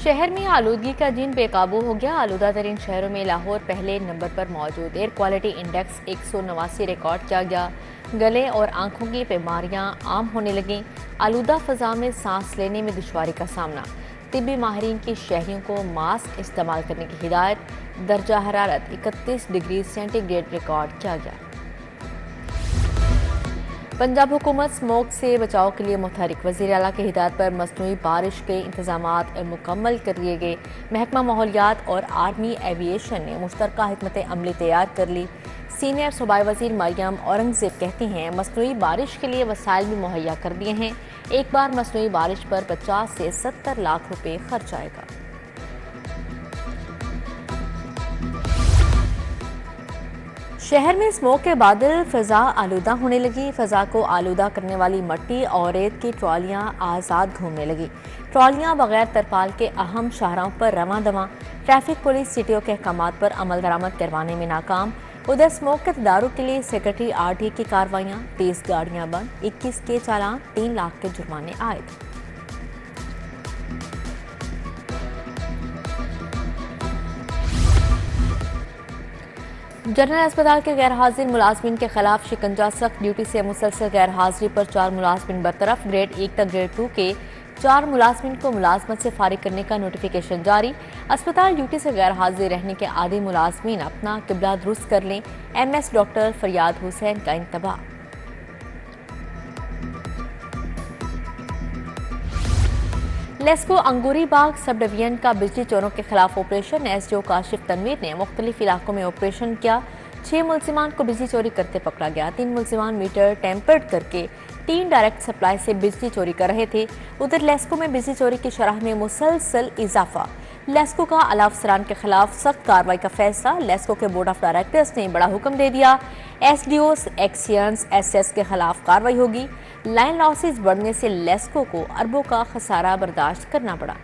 शहर में आलूदगी का जिन बेकाबू हो गया। आलूदा तरीन शहरों में लाहौर पहले नंबर पर मौजूद। एयर क्वालिटी इंडेक्स 189 रिकॉर्ड किया गया। गले और आंखों की बीमारियां आम होने लगीं। आलूदा फजा में सांस लेने में दुश्वारी का सामना। तिब्बी माहिरीन की शहरियों को मास्क इस्तेमाल करने की हिदायत। दर्जा हरारत 31 डिग्री सेंटीग्रेड रिकॉर्ड किया गया। पंजाब हुकूमत स्मोक से बचाव के लिए मुतहरिक। वज़ीर आला की हिदायत पर मसनूई बारिश के इंतजामात मुकम्मल कर लिए गए। महकमा माहौलियात और आर्मी एविएशन ने मुश्तरका हिकमत अमली तैयार कर ली। सीनियर सूबाई वज़ीर मरियम औरंगजेब कहती हैं मसनूई बारिश के लिए वसाइल भी मुहैया कर दिए हैं। एक बार मसनूई बारिश पर 50 से 70 लाख रुपए खर्च आएगा। शहर में स्मोक के बादल, फजा आलूदा होने लगी। फजा को आलूदा करने वाली मट्टी और रेत की ट्रॉलियां आज़ाद घूमने लगी। ट्रॉलियां बगैर तरपाल के अहम शाहराहों पर रवां दवां। ट्रैफिक पुलिस सिटियों के अहकामात पर अमल दरामद करवाने में नाकाम। उधर स्मोक के तदारुक के लिए सेक्रेटरी आरटी की कार्रवाइयां। 30 गाड़ियां बंद, 21 के चालान, 3 लाख के जुर्माने आयद। जनरल अस्पताल के गैर हाजिर मुलाजमिन के खिलाफ शिकंजा। सख्त ड्यूटी से मुसलसल गैर हाजिरी पर 4 मुलाजमिन बरतरफ। ग्रेड 1 तक ग्रेड 2 के 4 मुलाजमिन को मुलाजमत से फारिग करने का नोटिफिकेशन जारी। अस्पताल ड्यूटी से गैर हाजिर रहने के आदी मुलाजमिन अपना किबला दुरुस्त कर लें। MS डॉक्टर फरियाद हुसैन का इंतबाह। लेस्को अंगूरी बाग सब डिवीजन का बिजली चोरों के खिलाफ ऑपरेशन। SDO काशिफ तनवीर ने मुख्तलिफ इलाकों में ऑपरेशन किया। 6 मुलजिमान को बिजली चोरी करते पकड़ा गया। 3 मुलजिमान मीटर टेम्पर्ड करके 3 डायरेक्ट सप्लाई से बिजली चोरी कर रहे थे। उधर लेस्को में बिजली चोरी की शरह में मुसलसल इजाफा। लेस्को का अला अफसरान के खिलाफ सख्त कार्रवाई का फैसला। लेस्को के बोर्ड ऑफ डायरेक्टर्स ने बड़ा हुक्म दे दिया। SDOs, एक्सियंस, SS के खिलाफ कार्रवाई होगी। लाइन लॉसेस बढ़ने से लेस्को को अरबों का खसारा बर्दाश्त करना पड़ा।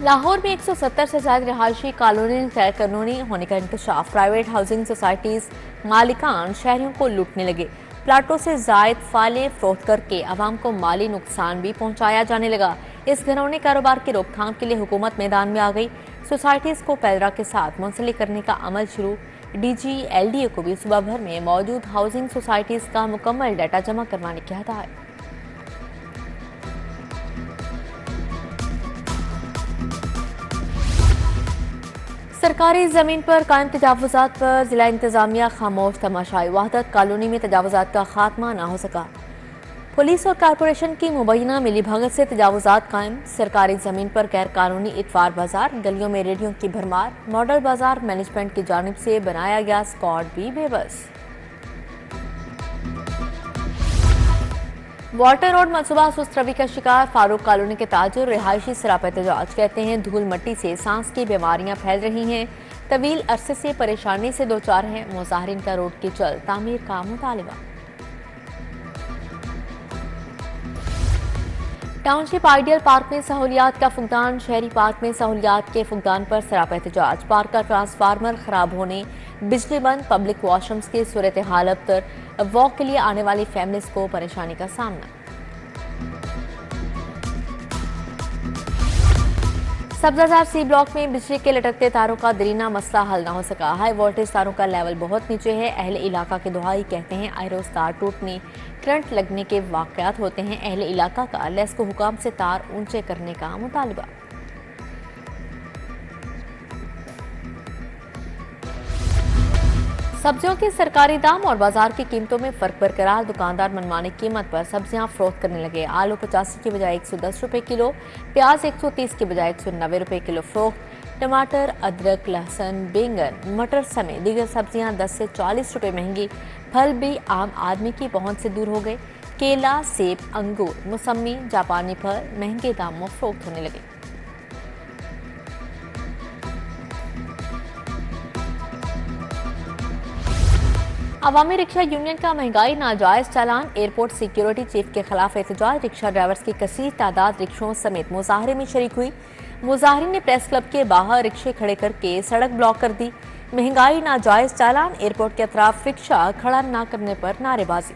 लाहौर में 170 से ज्यादा रिहायशी कॉलोनी गैर कानूनी होने का इंकशाफ। प्राइवेट हाउसिंग सोसाइटीज मालिकान शहरियों को लूटने लगे। प्लाटों से जायद फाले फरोख्त करके आवाम को माली नुकसान भी पहुंचाया जाने लगा। इस घिनौने कारोबार की रोकथाम के लिए हुकूमत मैदान में आ गई। सोसाइटीज को पैदरा के साथ मुंसलिक करने का अमल शुरू। DG LDA को भी सुबह भर में मौजूद हाउसिंग सोसाइटीज का मुकम्मल डाटा जमा करवाने की हिदायत। सरकारी जमीन पर कायम तजावुजात पर जिला इंतजामिया खामोश तमाशाई। वहदत कॉलोनी में तजावुजात का खात्मा ना हो सका। पुलिस और कारपोरेशन की मुबैना मिली भगत से तजावुजात कायम। सरकारी जमीन पर गैर कानूनी इतवार बाजार, गलियों में रेडियो की भरमार। मॉडल बाजार मैनेजमेंट की जानिब से बनाया गया स्क्वाड भी बेबस। वाटर रोड मनसूबा सुस्त रवि का शिकार। फारूक कॉलोनी के ताजुर रिहायशी सराप एहतजाज। कहते हैं धूल मट्टी से सांस की बीमारियां फैल रही हैं। तवील अरसे से परेशानी से दो चार हैं। मुजाहिरीन का रोड की जल्द तामीर का मुतालिबा। टाउनशिप आइडियल पार्क में सहूलियात का फुकदान। शहरी पार्क में सहूलियात के फुकदान पर सराप एहतजाज। पार्क का ट्रांसफार्मर खराब होने, बिजली बंद, पब्लिक वॉशरूम्स की सूरत हाल अबतर। वॉक के लिए आने वाली फैमिलीज को परेशानी का सामना। सब्जाजार C ब्लॉक में बिजली के लटकते तारों का दरीना मसला हल ना हो सका। हाई वोल्टेज तारों का लेवल बहुत नीचे है। अहले इलाका के दुहाई कहते हैं आयरोस तार टूटने, करंट लगने के वाकयात होते हैं। अहले इलाका का लेस को हुकाम से तार ऊंचे करने का मुतालबा। सब्जियों के सरकारी दाम और बाजार की कीमतों में फर्क बरकरार। दुकानदार मनमानी कीमत पर सब्जियां फरोख्त करने लगे। आलू 85 की बजाय 110 रुपए किलो, प्याज 130 की बजाय 190 रुपए किलो फरोख्त। टमाटर, अदरक, लहसुन, बैंगन, मटर समेत दीगर सब्जियां 10 से 40 रुपए महंगी। फल भी आम आदमी की पहुंच से दूर हो गए। केला, सेब, अंगूर, मौसमी, जापानी फल महंगे दामों फरोख्त होने लगे। अवामी रिक्शा यूनियन का महंगाई नाजायज चालान। एयरपोर्ट सिक्योरिटी चीफ के खिलाफ एहतजाज। रिक्शा ड्राइवर्स की कसीर तादाद रिक्शों समेत मुजाहरे में शरीक हुई। मुजाहरीन ने प्रेस क्लब के बाहर रिक्शे खड़े करके सड़क ब्लॉक कर दी। महंगाई नाजायज चालान, एयरपोर्ट के अतराफ रिक्शा खड़ा न करने पर नारेबाजी।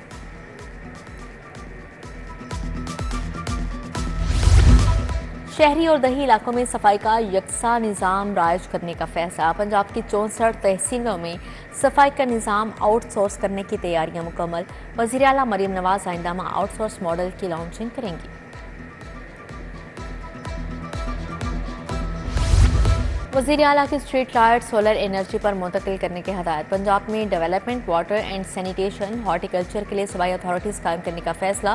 शहरी और दही इलाकों में सफाई का यकसा निज़ाम राइज करने का फैसला। पंजाब की 64 तहसीलों में सफाई का निज़ाम आउटसोर्स करने की तैयारियां मुकम्मल। वज़ीर आला मरीम नवाज आइंदा में आउटसोर्स मॉडल की लॉन्चिंग करेंगी। वज़ीर आला की स्ट्रीट लाइट सोलर एनर्जी पर मुंतकिल करने की हदायत। पंजाब में development, water and sanitation, horticulture के लिए सूबाई अथॉरिटीज़ कायम करने का फैसला।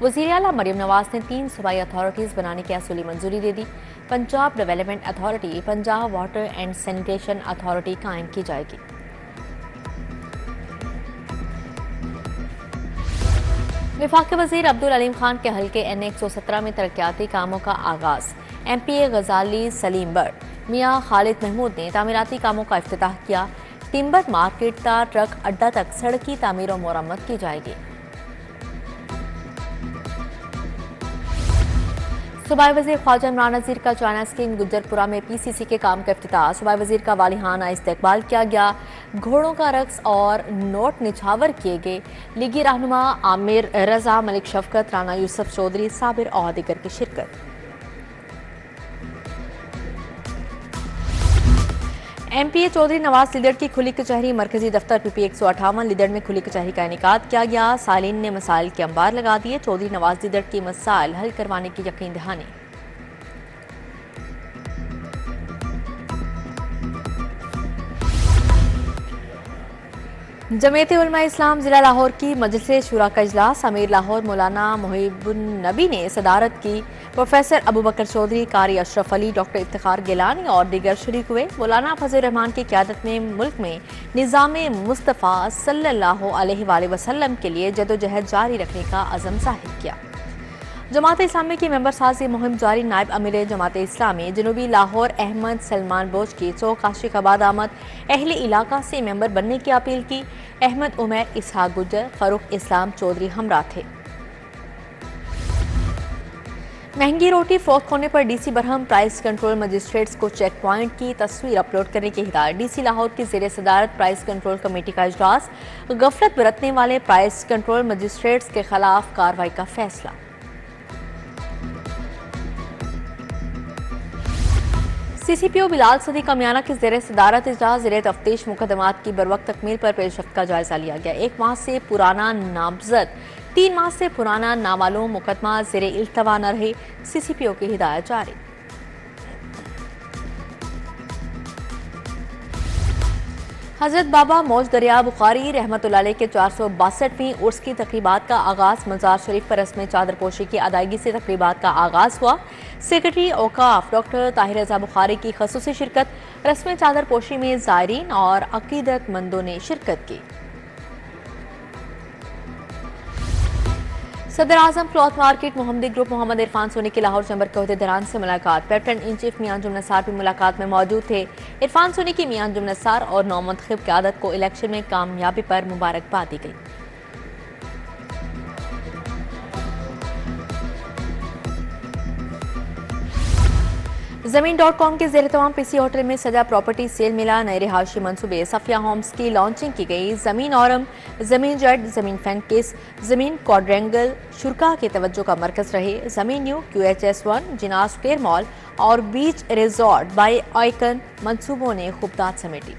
वज़ीर आला मरीम नवाज ने 3 सूबाई अथॉरिटीज़ बनाने की असूली मंजूरी दे दी। Punjab development authority, Punjab water and sanitation authority कायम की जाएगी। वफाकी वज़ीर अब्दुल अलीम खान के हल्के NA 117 में तरक्याती कामों का आगाज़। MPA गजाली सलीम बट मियाँ खालिद महमूद ने तामीराती कामों का इफ्तिताह किया। टिम्बर मार्केट ता ट्रक अड्डा तक सड़की तामीर और मरम्मत की जाएगी। सूबाई वज़ीर ख्वाजा इमरान नज़ीर का चाइना स्कीम गुज्जरपुरा में PCC के काम का इफ्तिताह। सूबाई वज़ीर का वालिहाना इस्तकबाल किया गया। घोड़ों का रक्स और नोट निछावर किए गए। लीगी रहनुमा आमिर रजा, मलिक शफकत, राना यूसुफ चौधरी, साबिर और दीगर की शिरकत। MPA चौधरी नवाज लीदड़ की खुली कचहरी मरकजी दफ्तर PP 158 लीदड़ में खुली कचहरी का इनेकाद किया गया। सालीन ने मसाइल के अंबार लगा दिए। चौधरी नवाज लीदड़ की मसाइल हल करवाने की यकीन दहानी। जमीयत उलमा इस्लाम जिला लाहौर की मजलिस शुरा का इजलास। अमीर लाहौर मौलाना मुहिबुन नबी ने सदारत की। प्रोफेसर अबू बकर चौधरी, कारी अशरफ अली, डॉक्टर इफ्तिखार गिलानी और दीगर शरीक हुए। मौलाना फजल रहमान की क़यादत में मुल्क में निज़ाम मुस्तफ़ा सल्लल्लाहु अलैहि वसल्लम के लिए जदोजहद जारी रखने का अज़म ज़ाहिर किया। जमात इस्लामी की मेंबर साजी मुहिम जारी। नायब अमीर जमात इस्लामी जनूबी लाहौर अहमद सलमान बोझ की चौक आशिक आबाद आमद। अहले इलाका से मेंबर बनने की अपील की। अहमद उमैर, इसहाक गुज्जर, फरूख इस्लाम चौधरी हमरा थे। महंगी रोटी फरोख्त होने पर DC Barham price control magistrates को चेक पॉइंट की तस्वीर अपलोड करने की हिदायत। DC लाहौर की ज़ेर सदारत प्राइस कंट्रोल कमेटी का इजलास। गफलत बरतने वाले प्राइस कंट्रोल मजिस्ट्रेट्स के खिलाफ कार्रवाई का फैसला। CCPO बिलाल सदी कमियाना की ज़ेर सदारत इजलास। ज़ेर तफ्तीश मुकदमात की बरवक्त तकमील पर पेशरफ्त का जायजा लिया गया। 1 माह से पुराना नामजद, 3 माह से पुराना नामालूम मुकदमा ज़ेर इल्तवा न रहे। CCPO की हिदायत जारी। हजरत बाबा मौज दरिया बुखारी रहमतुल्लाह अलैह के 462वीं उर्स की तकरीबात का आगाज़। मज़ार शरीफ पर रस्म चादरपोशी की अदायगी से तकरीबात का आगाज़ हुआ। सेक्रेटरी औकाफ डॉक्टर ताहिर रज़ा बुखारी की खसूसी शिरकत। रस्म चादरपोशी में ज़ायरीन और अकीदतमंदों ने शिरकत की। सदर आजम क्लॉथ मार्केट मोहम्मदी ग्रुप मोहम्मद इरफान सोनी की लाहौर चैम्बर के अहदेदारान से मुलाकात। कैप्टन इन चीफ मियां अंजुम नसार भी मुलाकात में मौजूद थे। इरफान सोनी की मियां अंजुम नसार और नौमुंतखब क़यादत को इलेक्शन में कामयाबी पर मुबारकबाद दी गई। ज़मीन.com के ज़ेर-ए-तमाम PC होटल में सजा प्रॉपर्टी सेल मिला। नए रिहायशी मंसूबे सफिया होम्स की लॉन्चिंग की गई। ज़मीन औरम, ज़मीन जेड, ज़मीन फैंकिस, ज़मीन क्वाड्रेंगल शुरका के तवज्जो का मरकज रहे। ज़मीन न्यू, QHS1, जिनास स्क्वायर मॉल और बीच रिजॉर्ट बाय आइकन मंसूबों ने खूबदाद समेटी।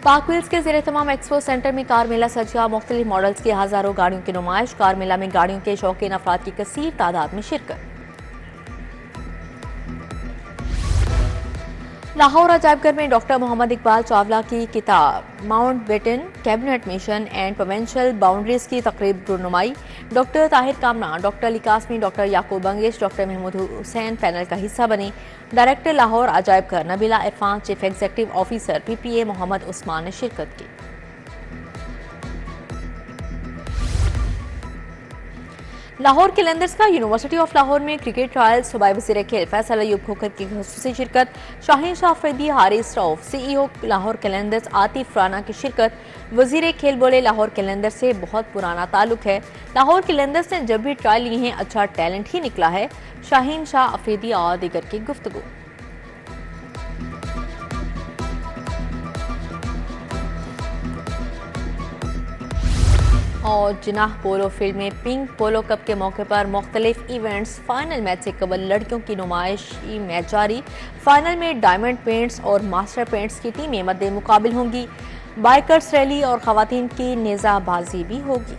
पाक व्हील्स के ज़ेर तमाम एक्सपो सेंटर में कार मेला सजा। मुख्तलिफ मॉडल्स की हज़ारों गाड़ियों की नुमाइश। कार मेला में गाड़ियों के शौकीन अफराद की कसीर तादाद में शिरकत। लाहौर अजायबघर में डॉक्टर मोहम्मद इकबाल चावला की किताब Mountbatten cabinet mission and provincial boundaries की तकरीब रुनुमाई। Doctor Tahir Kamran, doctor Ali Qasmi, doctor Yaqub Bangash, doctor Mahmood Hussain panel का हिस्सा बने। डायरेक्टर लाहौर अजायबघर Nabila Irfan, chief executive officer PPA Mohammad Usman ने शिरकत की। लाहौर कैलेंडर्स का यूनिवर्सिटी ऑफ लाहौर में क्रिकेट ट्रायल। सूबाई वज़ीर खेल फैसल अयूब खोखर की ख़ुसूसी शिरकत। शाहीन शाह अफरीदी, हारिस रऊफ, CEO लाहौर कैलेंडर्स आतिफ राना की शिरकत। वज़ीर खेल बोले, लाहौर कैलेंडर से बहुत पुराना ताल्लुक है। लाहौर कैलेंडर्स ने जब भी ट्रायल लिए हैं अच्छा टैलेंट ही निकला है। शाहीन शाह अफरीदी और दीगर की गुफ्तगू। और जिनाह पोलो फील्ड में पिंक पोलो कप के मौके पर मुख्तलिफ इवेंट्स। फाइनल मैच से कबल लड़कियों की नुमाइशी मैच जारी। फाइनल में डायमंड पेंट्स और मास्टर पेंट्स की टीमें मद्दे मुकाबिल होंगी। बाइकर्स रैली और खवातीन की नेज़ाबाजी भी होगी।